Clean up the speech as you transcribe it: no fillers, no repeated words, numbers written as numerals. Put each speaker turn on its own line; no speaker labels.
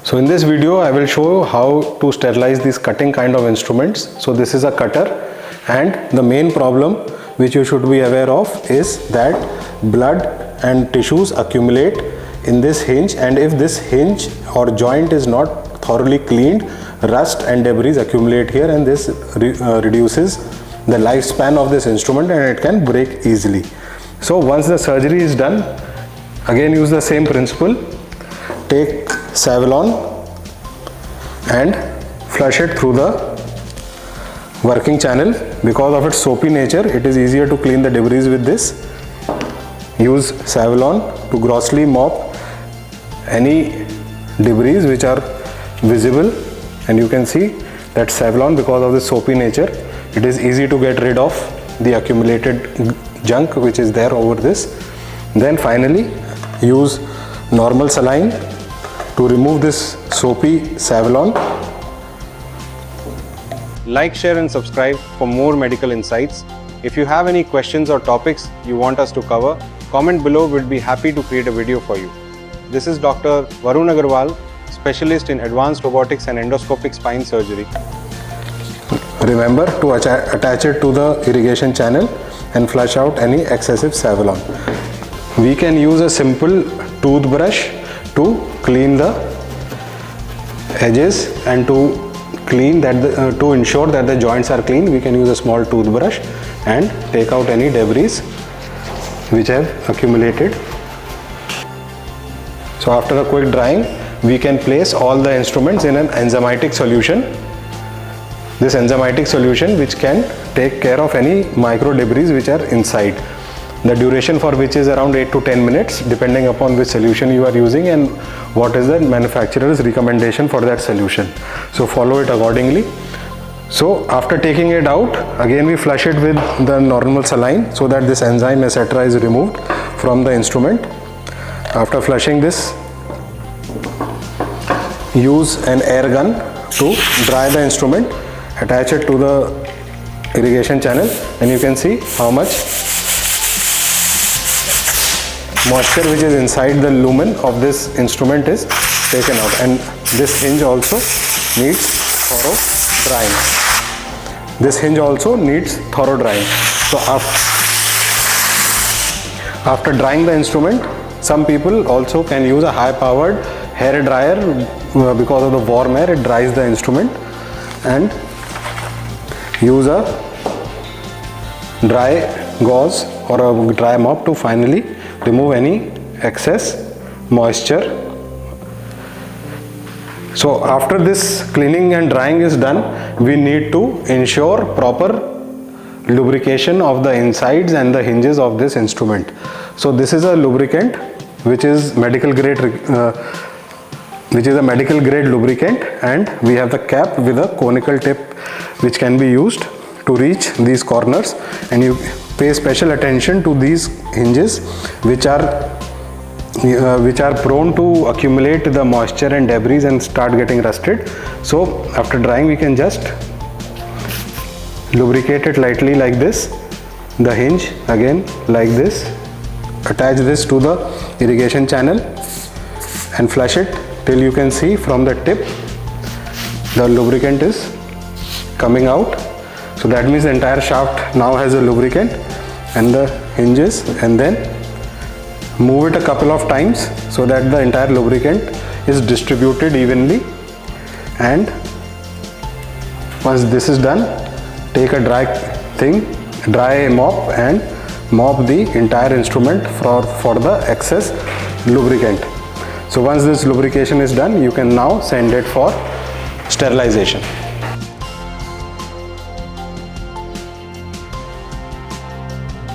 So in this video I will show how to sterilize these cutting kind of instruments. So this is a cutter, and the main problem which you should be aware of is that blood and tissues accumulate in this hinge, and if this hinge or joint is not thoroughly cleaned, rust and debris accumulate here, and this reduces the lifespan of this instrument and it can break easily. So once the surgery is done, again use the same principle. Take Savlon and flush it through the working channel. Because of its soapy nature, it is easier to clean the debris with this. Use Savlon to grossly mop any debris which are visible, and you can see that Savlon, because of the soapy nature, it is easy to get rid of the accumulated junk which is there over this. Then finally use normal saline to remove this soapy Savlon. Like, share and subscribe for more medical insights. If you have any questions or topics you want us to cover, comment below. We'll be happy to create a video for you. This is Dr. Varun Agarwal, specialist in advanced robotics and endoscopic spine surgery. Remember to attach it to the irrigation channel and flush out any excessive Savlon. We can use a simple toothbrush to clean the edges and to clean that to ensure that the joints are clean. We can use a small toothbrush and take out any debris which have accumulated. So after a quick drying, we can place all the instruments in an enzymatic solution. This enzymatic solution which can take care of any micro debris which are inside. The duration for which is around 8 to 10 minutes depending upon which solution you are using and what is the manufacturer's recommendation for that solution. So follow it accordingly. So after taking it out, again we flush it with the normal saline so that this enzyme etc. is removed from the instrument. After flushing this, use an air gun to dry the instrument. Attach it to the irrigation channel and you can see how much moisture which is inside the lumen of this instrument is taken out, and this hinge also needs thorough drying. This hinge also needs thorough drying. So after drying the instrument, some people also can use a high powered hair dryer. Because of the warm air, it dries the instrument, and use a dry gauze or a dry mop to finally remove any excess moisture. So after this cleaning and drying is done, we need to ensure proper lubrication of the insides and the hinges of this instrument. So this is a lubricant which is medical grade lubricant, and we have the cap with a conical tip which can be used to reach these corners, and you pay special attention to these hinges which are prone to accumulate the moisture and debris and start getting rusted. So after drying, we can just lubricate it lightly like this, the hinge again like this. Attach this to the irrigation channel and flush it till you can see from the tip the lubricant is coming out. So that means the entire shaft now has a lubricant and the hinges, and then move it a couple of times so that the entire lubricant is distributed evenly. And once this is done, take a dry mop and mop the entire instrument for the excess lubricant. So once this lubrication is done, you can now send it for sterilization.